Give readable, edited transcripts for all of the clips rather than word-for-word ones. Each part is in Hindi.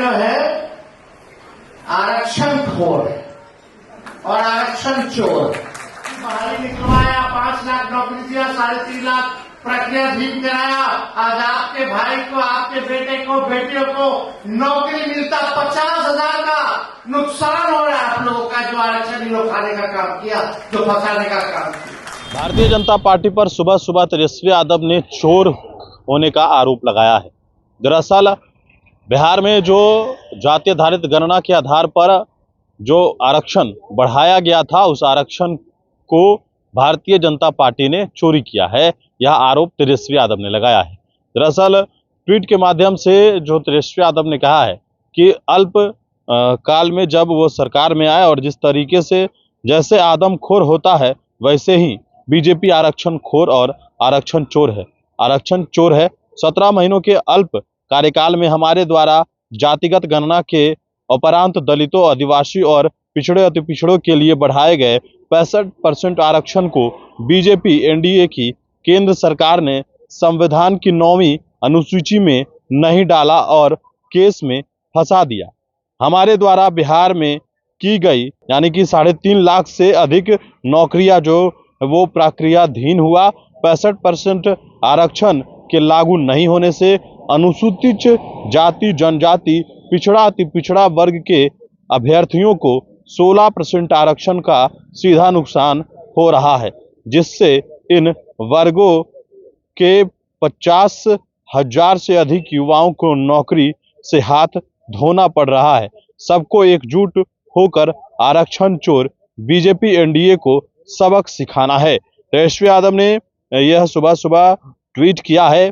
जो है आरक्षण खोर और आरक्षण चोर, बहाली निकलवाया, 5 लाख नौकरी दिया, 3.5 लाख प्रक्रियाधीन कराया। आज आपके भाई को, आपके बेटे को, बेटियों को नौकरी मिलता 50,000 का नुकसान हो रहा है आप लोगों का, जो आरक्षण इन लोग खाने का काम किया, जो फंसाने का काम किया। भारतीय जनता पार्टी पर सुबह सुबह तेजस्वी यादव ने चोर होने का आरोप लगाया है। दरअसल बिहार में जो जाति आधारित गणना के आधार पर जो आरक्षण बढ़ाया गया था, उस आरक्षण को भारतीय जनता पार्टी ने चोरी किया है, यह आरोप तेजस्वी यादव ने लगाया है। दरअसल ट्वीट के माध्यम से जो तेजस्वी यादव ने कहा है कि अल्प काल में जब वो सरकार में आए और जिस तरीके से जैसे आदमखोर होता है, वैसे ही बीजेपी आरक्षण खोर और आरक्षण चोर है। आरक्षण चोर है। 17 महीनों के अल्प कार्यकाल में हमारे द्वारा जातिगत गणना के उपरांत दलितों, आदिवासी और पिछड़े अति पिछड़ों के लिए बढ़ाए गए 65% आरक्षण को बीजेपी एनडीए की केंद्र सरकार ने संविधान की 9वीं अनुसूची में नहीं डाला और केस में फंसा दिया। हमारे द्वारा बिहार में की गई यानी कि 3.5 लाख से अधिक नौकरियां जो वो प्रक्रियाधीन हुआ। 65% आरक्षण के लागू नहीं होने से अनुसूचित जाति, जनजाति, पिछड़ा अति पिछड़ा वर्ग के अभ्यर्थियों को 16% आरक्षण का सीधा नुकसान हो रहा है, जिससे इन वर्गों के 50,000 से अधिक युवाओं को नौकरी से हाथ धोना पड़ रहा है। सबको एकजुट होकर आरक्षण चोर बीजेपी एनडीए को सबक सिखाना है। तेजस्वी यादव ने यह सुबह सुबह ट्वीट किया है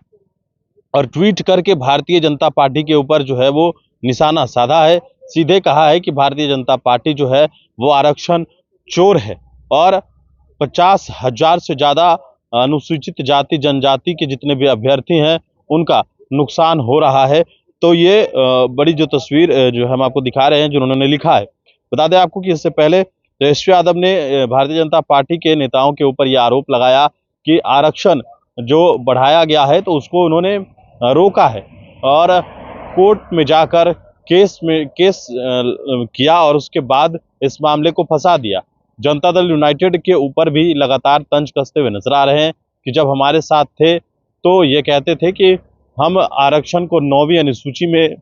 और ट्वीट करके भारतीय जनता पार्टी के ऊपर जो है वो निशाना साधा है। सीधे कहा है कि भारतीय जनता पार्टी जो है वो आरक्षण चोर है और 50,000 से ज़्यादा अनुसूचित जाति, जनजाति के जितने भी अभ्यर्थी हैं उनका नुकसान हो रहा है। तो ये बड़ी जो तस्वीर जो हम आपको दिखा रहे हैं, जो उन्होंने लिखा है। बता दें आपको कि इससे पहले तेजस्वी यादव ने भारतीय जनता पार्टी के नेताओं के ऊपर यह आरोप लगाया कि आरक्षण जो बढ़ाया गया है तो उसको उन्होंने रोका है और कोर्ट में जाकर केस किया और उसके बाद इस मामले को फंसा दिया। जनता दल यूनाइटेड के ऊपर भी लगातार तंज कसते हुए नजर आ रहे हैं कि जब हमारे साथ थे तो ये कहते थे कि हम आरक्षण को 9वीं अनुसूची में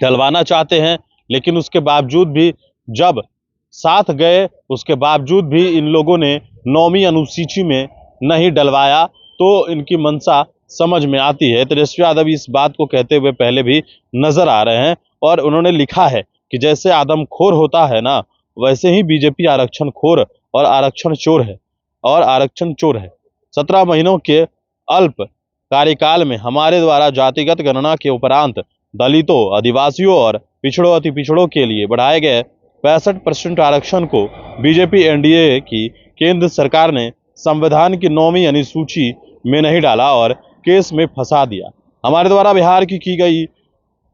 डलवाना चाहते हैं, लेकिन उसके बावजूद भी जब साथ गए उसके बावजूद भी इन लोगों ने 9वीं अनुसूची में नहीं डलवाया, तो इनकी मंशा समझ में आती है। तेजस्वी यादव इस बात को कहते हुए पहले भी नजर आ रहे हैं और उन्होंने लिखा है कि जैसे आदमखोर होता है ना, वैसे ही बीजेपी आरक्षण खोर और आरक्षण चोर है और आरक्षण चोर है। 17 महीनों के अल्प कार्यकाल में हमारे द्वारा जातिगत गणना के उपरांत दलितों, आदिवासियों और पिछड़ों अति पिछड़ों के लिए बढ़ाए गए 65% आरक्षण को बीजेपी एनडीए की केंद्र सरकार ने संविधान की 9वीं अनुसूची में नहीं डाला और केस में फंसा दिया। हमारे द्वारा बिहार की गई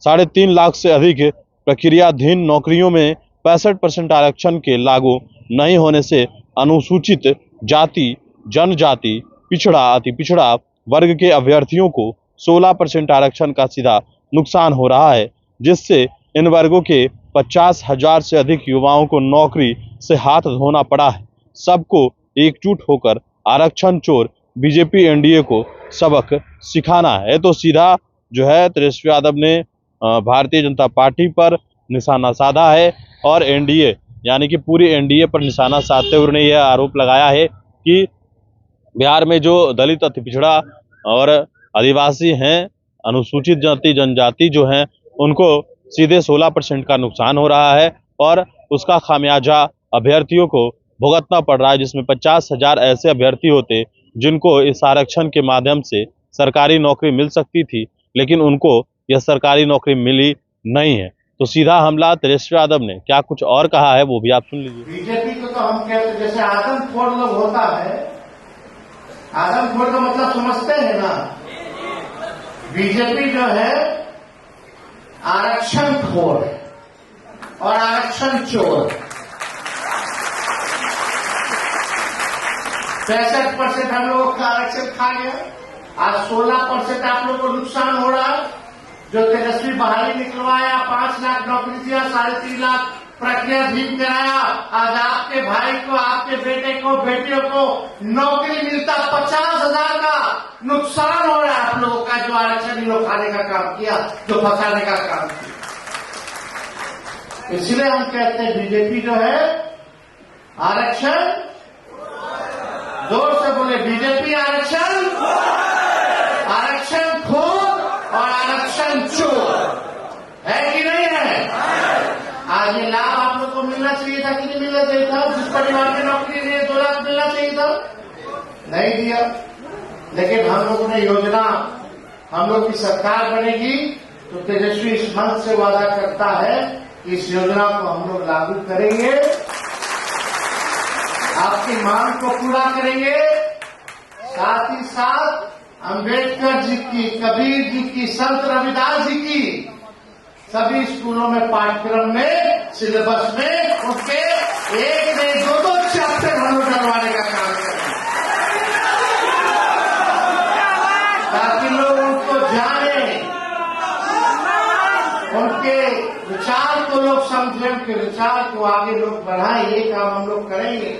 3.5 लाख से अधिक प्रक्रियाधीन नौकरियों में 65% आरक्षण के लागू नहीं होने से अनुसूचित जाति, जनजाति, पिछड़ा अति पिछड़ा वर्ग के अभ्यर्थियों को 16% आरक्षण का सीधा नुकसान हो रहा है, जिससे इन वर्गों के 50,000 से अधिक युवाओं को नौकरी से हाथ धोना पड़ा है। सबको एकजुट होकर आरक्षण चोर बीजेपी एनडीए को सबक सिखाना है। तो सीधा जो है तेजस्वी यादव ने भारतीय जनता पार्टी पर निशाना साधा है और एनडीए यानी कि पूरी एनडीए पर निशाना साधते हुए उन्होंने यह आरोप लगाया है कि बिहार में जो दलित, अति पिछड़ा और आदिवासी हैं, अनुसूचित जाति, जनजाति जो हैं, उनको सीधे 16% का नुकसान हो रहा है और उसका खामियाजा अभ्यर्थियों को भुगतना पड़ रहा है, जिसमें 50,000 ऐसे अभ्यर्थी होते जिनको इस आरक्षण के माध्यम से सरकारी नौकरी मिल सकती थी, लेकिन उनको यह सरकारी नौकरी मिली नहीं है। तो सीधा हमला तेजस्वी यादव ने क्या कुछ और कहा है वो भी आप सुन लीजिए। बीजेपी को तो हम कहते हैं जैसे आदमखोर लोग होता है, आदमखोर का मतलब समझते हैं ना। बीजेपी जो है आरक्षण खोर और आरक्षण चोर। 65% हम लोगों का आरक्षण खा गया, आज 16% आप लोगों को नुकसान हो रहा है। जो तेजस्वी बहाली निकलवाया, 5 लाख नौकरी दिया, 3.5 लाख प्रक्रियाधीन कराया। आज आपके भाई को, आपके बेटे को, बेटियों को नौकरी मिलता 50,000 का नुकसान हो रहा है आप लोगों का, जो आरक्षण लोग खाने का काम किया, जो फंसाने का काम किया। इसलिए हम कहते हैं बीजेपी जो है आरक्षण, जोर से बोले बीजेपी आरक्षण, आरक्षण खोर और आरक्षण चोर है कि नहीं है। आज ये लाभ आप लोग को मिलना चाहिए था कि नहीं मिलना चाहिए था। जिस परिवार में नौकरी नहीं है 2 लाख मिलना चाहिए था, नहीं दिया। लेकिन हम लोगों ने योजना, हम लोग की सरकार बनेगी तो तेजस्वी इस मंच से वादा करता है कि इस योजना को हम लोग लागू करेंगे, आपकी मांग को पूरा करेंगे। साथ ही साथ अंबेडकर जी की, कबीर जी की, संत रविदास जी की सभी स्कूलों में, पाठ्यक्रम में, सिलेबस में उनके 1 नहीं 2 चैप्टर हम लोग डलवाने का काम करेंगे, ताकि लोग उनको जाने, उनके विचार को लोग समझें, उनके विचार को आगे लोग बढ़ाएं। ये काम हम लोग करेंगे।